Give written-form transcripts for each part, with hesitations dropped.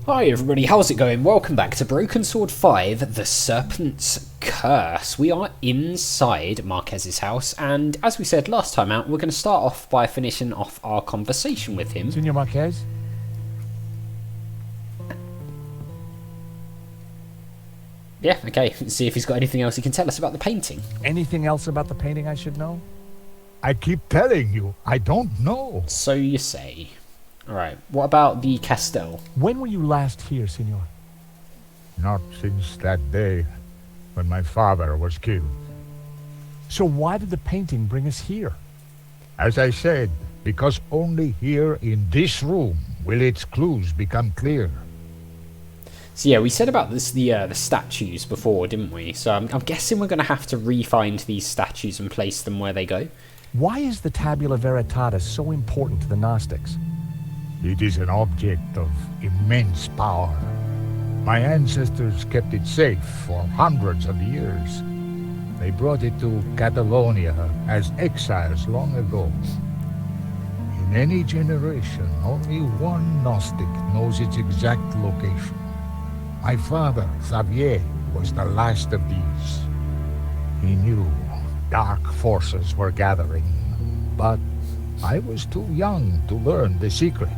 Hi everybody, how's it going? Welcome back to Broken Sword 5, The Serpent's Curse. We are inside Marquez's house, and as we said last time out, we're going to start off by finishing off our conversation with him. Senor Marquez? Yeah, okay, see if he's got anything else he can tell us about the painting. Anything else about the painting I should know? I keep telling you, I don't know. So you say. Alright, what about the Castel? When were you last here, senor? Not since that day when my father was killed. So why did the painting bring us here? As I said, because only here in this room will its clues become clear. So yeah, we said about this the statues before, didn't we? So I'm guessing we're going to have to re-find these statues and place them where they go. Why is the Tabula Veritatis so important to the Gnostics? It is an object of immense power. My ancestors kept it safe for hundreds of years. They brought it to Catalonia as exiles long ago. In any generation, only one Gnostic knows its exact location. My father, Xavier, was the last of these. He knew dark forces were gathering, but I was too young to learn the secret.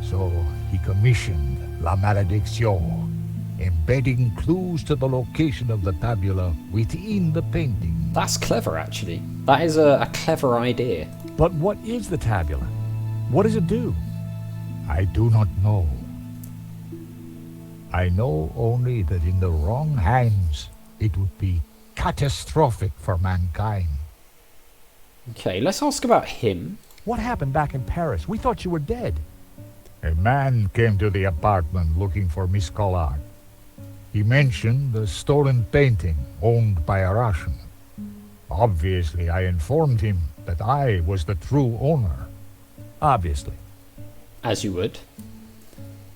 So he commissioned La Malediction, embedding clues to the location of the tabula within the painting. That's clever, actually. That is a clever idea. But what is the Tabula? What does it do? I do not know. I know only that in the wrong hands, it would be catastrophic for mankind. Okay, let's ask about him. What happened back in Paris? We thought you were dead. A man came to the apartment looking for Miss Collard. He mentioned the stolen painting owned by a Russian. Obviously, I informed him that I was the true owner. Obviously. As you would.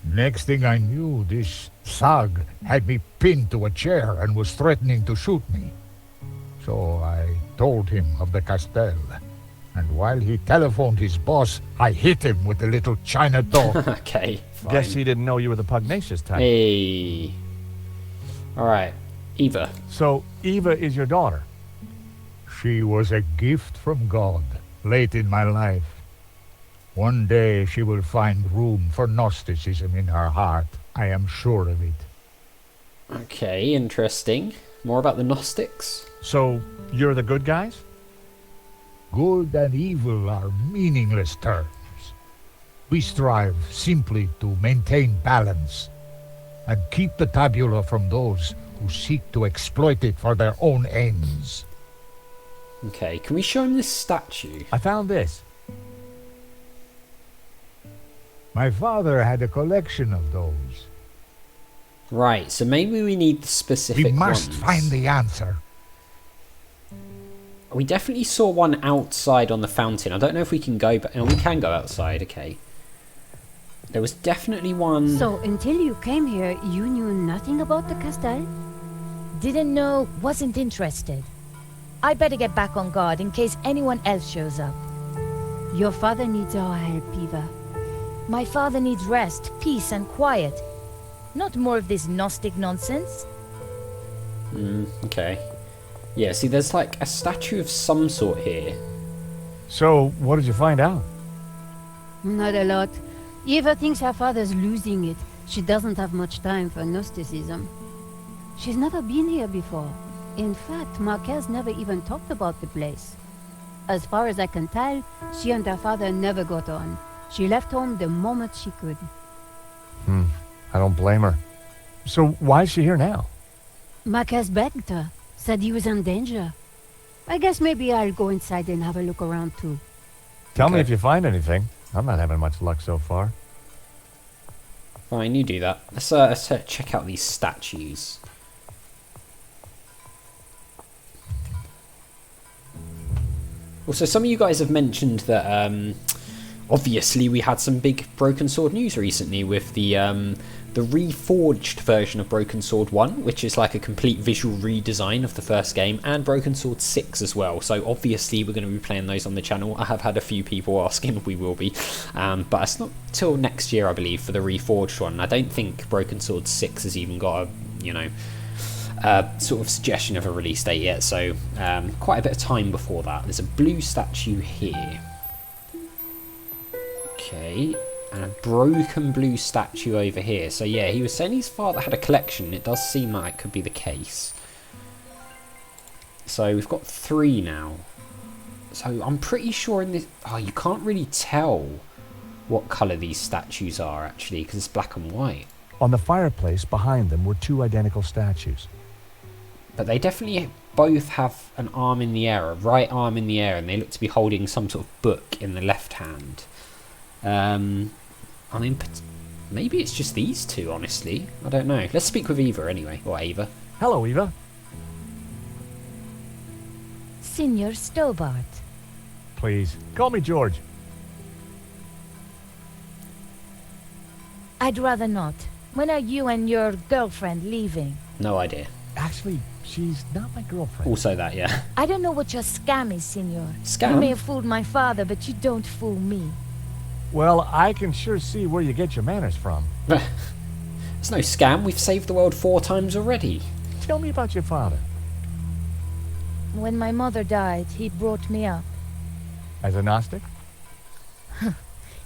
Next thing I knew, this thug had me pinned to a chair and was threatening to shoot me. So I told him of the Castel. And while he telephoned his boss, I hit him with the little china dog. Okay, fine. Guess he didn't know you were the pugnacious type. Hey. Alright, Eva. So Eva is your daughter? She was a gift from God, late in my life. One day she will find room for Gnosticism in her heart. I am sure of it. Okay, interesting. More about the Gnostics? So you're the good guys? Good and evil are meaningless terms. We strive simply to maintain balance and keep the tabula from those who seek to exploit it for their own ends. Okay, can we show him this statue? I found this. My father had a collection of those. Right, so maybe we need the specific We must ones. find the answer. We definitely saw one outside on the fountain. I don't know if we can go, but we can go outside, okay. There was definitely one... So, until you came here, you knew nothing about the Castel? Didn't know, wasn't interested. I better get back on guard in case anyone else shows up. Your father needs our help, Eva. My father needs rest, peace, and quiet. Not more of this Gnostic nonsense. Okay. Yeah, see, there's like a statue of some sort here. So what did you find out? Not a lot. Eva thinks her father's losing it. She doesn't have much time for Gnosticism. She's never been here before. In fact, Marquez never even talked about the place. As far as I can tell, she and her father never got on. She left home the moment she could. I don't blame her. So why is she here now? Marquez begged her, said he was in danger. I guess maybe I'll go inside and have a look around too. Tell me Okay. if you find anything. I'm not having much luck so far. Fine, you do that. Let's check out these statues. Also, some of you guys have mentioned that obviously we had some big Broken Sword news recently with the reforged version of Broken Sword 1, which is like a complete visual redesign of the first game, and Broken Sword 6 as well. So obviously we're going to be playing those on the channel. I have had a few people asking if we will be, but it's not till next year, I believe, for the reforged one. I don't think Broken Sword 6 has even got a sort of suggestion of a release date yet, so quite a bit of time before that. There's a blue statue here. Okay, and a broken blue statue over here. So yeah, he was saying his father had a collection. It does seem like it could be the case. So we've got 3 now. So I'm pretty sure in this... Oh, you can't really tell what colour these statues are, actually, because it's black and white. On the fireplace behind them were 2 identical statues. But they definitely both have an arm in the air, a right arm in the air, and they look to be holding some sort of book in the left hand. I mean, maybe it's just these 2, honestly. I don't know. Let's speak with Eva anyway, or Ava. Hello, Eva. Senor Stobart. Please, call me George. I'd rather not. When are you and your girlfriend leaving? No idea. Actually, she's not my girlfriend. Also that, yeah. I don't know what your scam is, senor. Scam? You may have fooled my father, but you don't fool me. Well, I can sure see where you get your manners from. It's no scam. We've saved the world 4 times already. Tell me about your father. When my mother died, he brought me up. As a Gnostic?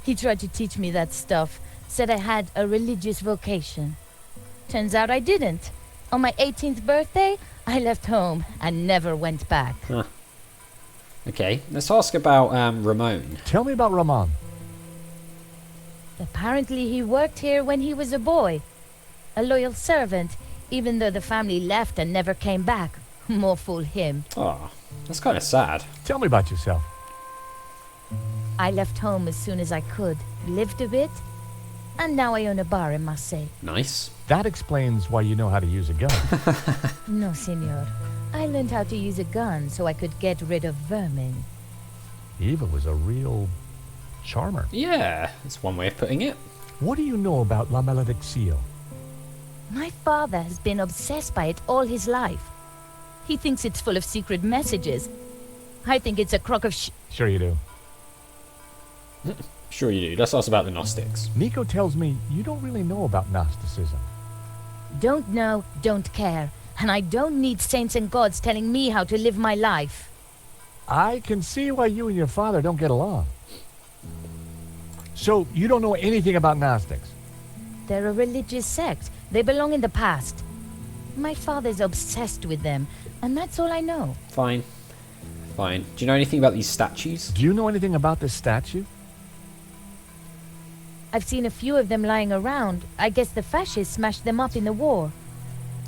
He tried to teach me that stuff. Said I had a religious vocation. Turns out I didn't. On my 18th birthday, I left home and never went back. Huh. Okay, let's ask about Ramon. Tell me about Ramon. Apparently he worked here when he was a boy. A loyal servant, even though the family left and never came back. More fool him. Oh, that's kind of sad. Tell me about yourself. I left home as soon as I could, lived a bit, and now I own a bar in Marseille. Nice. That explains why you know how to use a gun. No, senor. I learned how to use a gun so I could get rid of vermin. Eva was a real charmer. Yeah, that's one way of putting it. What do you know about La Maledicción? My father has been obsessed by it all his life. He thinks it's full of secret messages. I think it's a crock of Sure you do. Sure you do. Let's ask about the Gnostics. Nico tells me you don't really know about Gnosticism. Don't know, don't care. And I don't need saints and gods telling me how to live my life. I can see why you and your father don't get along. So, you don't know anything about Gnostics? They're a religious sect. They belong in the past. My father's obsessed with them, and that's all I know. Fine. Fine. Do you know anything about these statues? Do you know anything about this statue? I've seen a few of them lying around. I guess the fascists smashed them up in the war.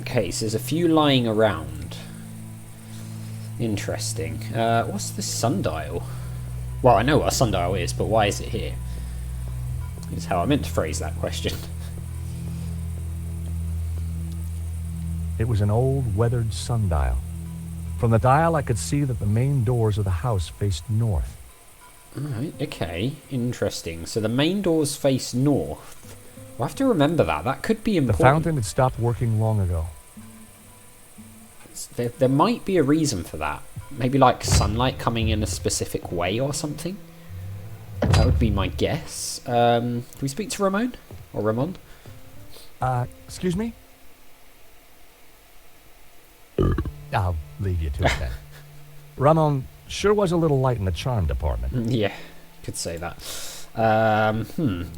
Okay, so there's a few lying around. Interesting. What's the sundial? Well, I know what a sundial is, but why is it here? Is how I meant to phrase that question. It was an old, weathered sundial. From the dial, I could see that the main doors of the house faced north. Alright, okay. Interesting. So the main doors face north. We'll have to remember that. That could be The important. fountain had stopped working long ago. There might be a reason for that. Maybe like sunlight coming in a specific way or something. That would be my guess. Can we speak to Ramon? Or Ramon? Excuse me? I'll leave you to it then. Ramon sure was a little light in the charm department. Yeah, could say that.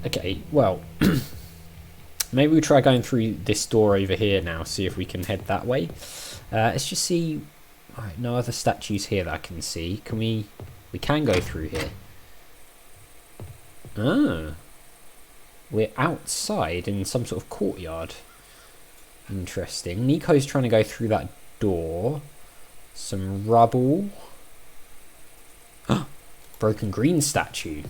Okay, well, maybe we'll try going through this door over here now, see if we can head that way. Let's just see. Alright, no other statues here that I can see. Can we can go through here. Ah. We're outside in some sort of courtyard. Interesting. Nico's trying to go through that door. Some rubble. Broken green statue.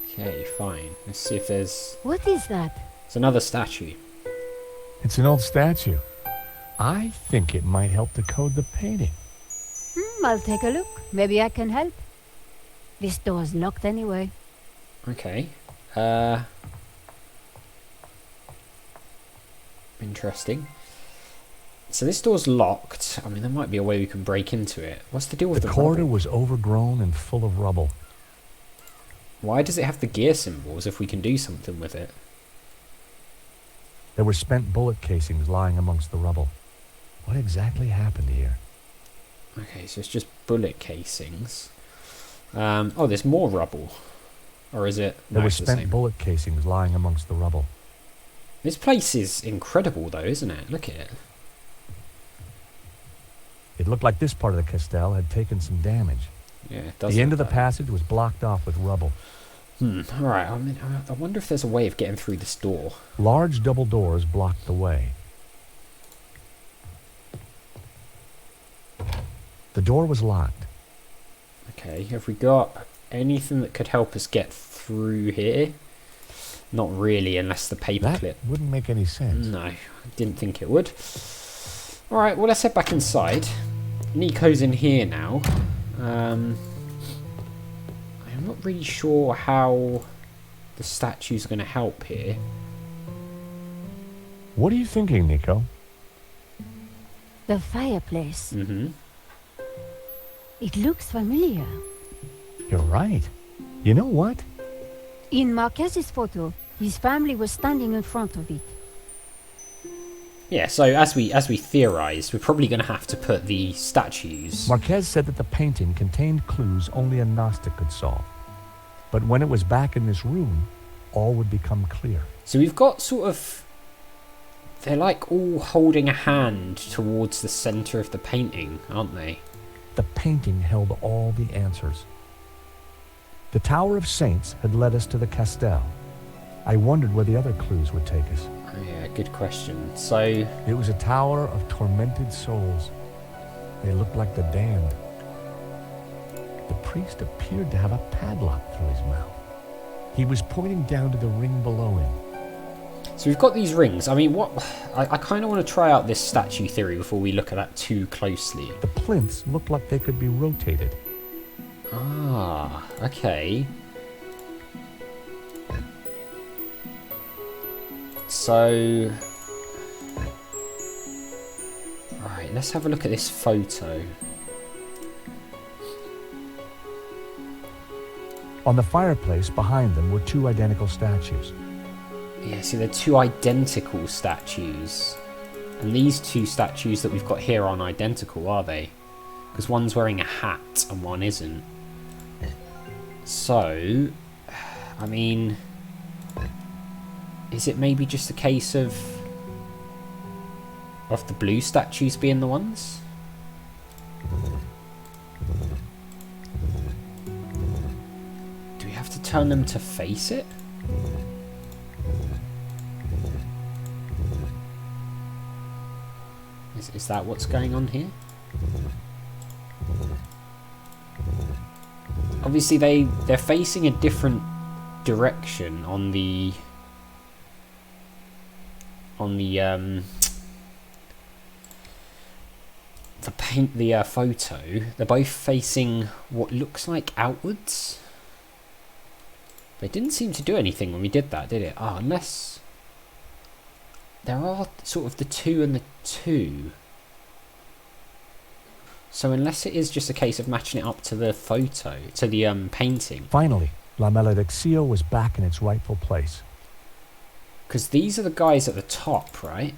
Okay, fine. Let's see if there's... What is that? It's another statue. It's an old statue. I think it might help to code the painting. I'll take a look. Maybe I can help. This door's locked anyway. Okay. Interesting. So this door's locked. I mean, there might be a way we can break into it. What's the deal with the corridor rubble? was overgrown and full of rubble. Why does it have the gear symbols if we can do something with it? There were spent bullet casings lying amongst the rubble. What exactly happened here? Okay, so it's just bullet casings. Oh, there's more rubble. Or is it? There No, were it's the spent same. bullet casings lying amongst the rubble. This place is incredible, though, isn't it? Look at it. It looked like this part of the castell had taken some damage. Yeah, it does. The end of look the like passage was blocked off with rubble. that. All right. I mean, I wonder if there's a way of getting through this door. Large double doors blocked the way. The door was locked. Okay, have we got anything that could help us get through here? Not really, unless the paperclip. That wouldn't make any sense. No, I didn't think it would. Alright, well, let's head back inside. Nico's in here now. I'm not really sure how the statue's going to help here. What are you thinking, Nico? The fireplace. Mm-hmm. It looks familiar. You're right. You know what? In Marquez's photo, his family was standing in front of it. Yeah, so as we theorised, we're probably going to have to put the statues... Marquez said that the painting contained clues only a Gnostic could solve. But when it was back in this room, all would become clear. So we've got sort of... They're like all holding a hand towards the centre of the painting, aren't they? The painting held all the answers. The Tower of Saints had led us to the Castell. I wondered where the other clues would take us. Oh, yeah, good question. So, It was a tower of tormented souls. They looked like the damned. The priest appeared to have a padlock through his mouth. He was pointing down to the ring below him. so we've got these rings. I mean, what? I kind of want to try out this statue theory before we look at that too closely. The plinths looked like they could be rotated. Ah, okay. So, right, let's have a look at this photo. On the fireplace behind them were two identical statues. Yeah, see, they're two identical statues. And these two statues that we've got here aren't identical, are they? Because one's wearing a hat and one isn't. So, I mean, is it maybe just a case of the blue statues being the ones? Do we have to turn them to face it? Is that what's going on here? Obviously they're facing a different direction on the photo. They're both facing what looks like outwards. They didn't seem to do anything when we did that, did it? Ah, unless there are sort of the 2 and the 2. So unless it is just a case of matching it up to the photo, to the painting. Finally, La Malediccio was back in its rightful place. Because these are the guys at the top, right?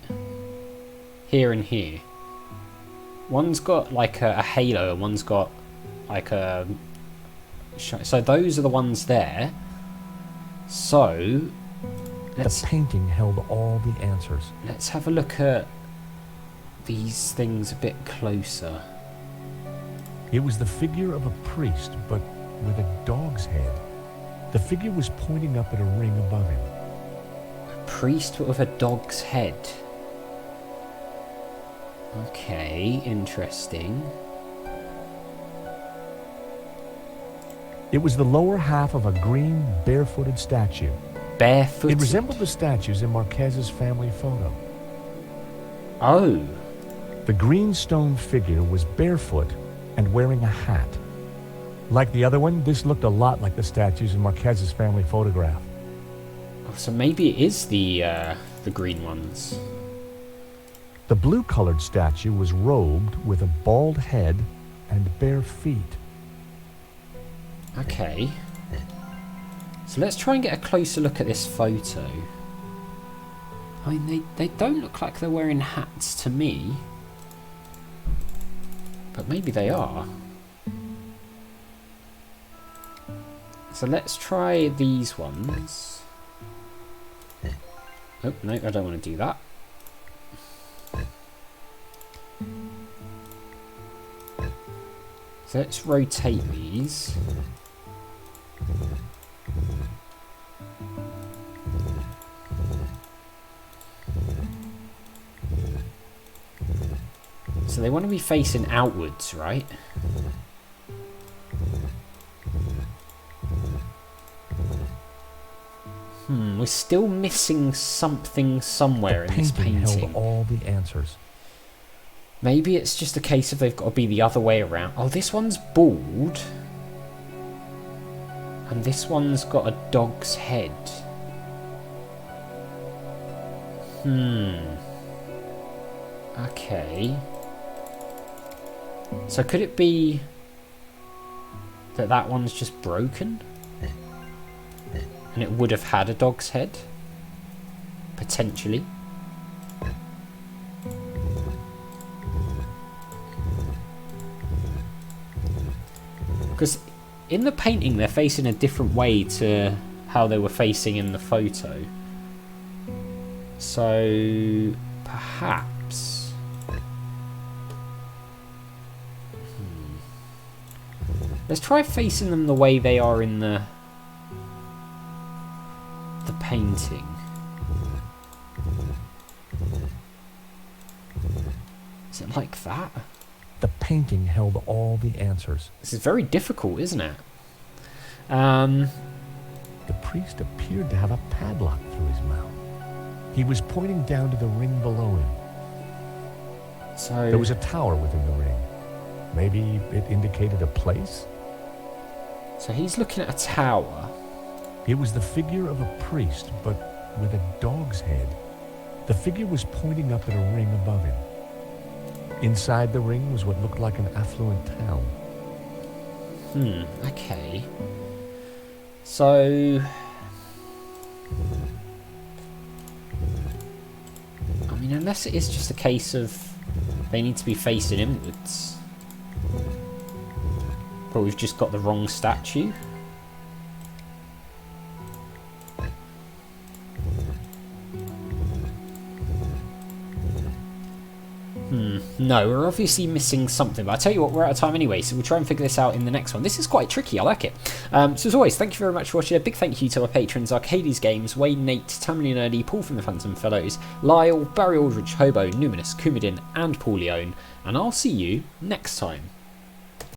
Here and here. One's got like a halo and one's got like a... So those are the ones there. So... The painting held all the answers. Let's have a look at these things a bit closer. It was the figure of a priest, but with a dog's head. The figure was pointing up at a ring above him. A priest with a dog's head. Okay, interesting. It was the lower half of a green, barefooted statue. Barefooted? It resembled the statues in Marquez's family photo. Oh. The green stone figure was barefoot, and wearing a hat. Like the other one, this looked a lot like the statues in Marquez's family photograph. Oh, so maybe it is the green ones. The blue-colored statue was robed with a bald head and bare feet. Okay. So let's try and get a closer look at this photo. I mean, they don't look like they're wearing hats to me. But maybe they are. So let's try these ones. Oh, no, I don't want to do that. So let's rotate these. So they want to be facing outwards, right? We're still missing something somewhere in this painting. Held all the answers. Maybe it's just a case of they've got to be the other way around. Oh, this one's bald. And this one's got a dog's head. Okay. So could it be that that one's just broken? And it would have had a dog's head? Potentially. Because in the painting they're facing a different way to how they were facing in the photo. So perhaps let's try facing them the way they are in the painting. Is it like that? The painting held all the answers. This is very difficult, isn't it? The priest appeared to have a padlock through his mouth. He was pointing down to the ring below him. So there was a tower within the ring. Maybe it indicated a place? So he's looking at a tower. It was the figure of a priest, but with a dog's head. The figure was pointing up at a ring above him. Inside the ring was what looked like an affluent town. Okay. So I mean, unless it is just a case of they need to be facing inwards. But we've just got the wrong statue. No, we're obviously missing something, but I tell you what, we're out of time anyway, so we'll try and figure this out in the next one. This is quite tricky, I like it. So as always, thank you very much for watching. A big thank you to our patrons, Arcades Games, Wayne, Nate, Tamlin Nerdy, Paul from the Phantom Fellows, Lyle, Barry Aldridge, Hobo, Numinous, Kumidin, and Paul Leone, and I'll see you next time.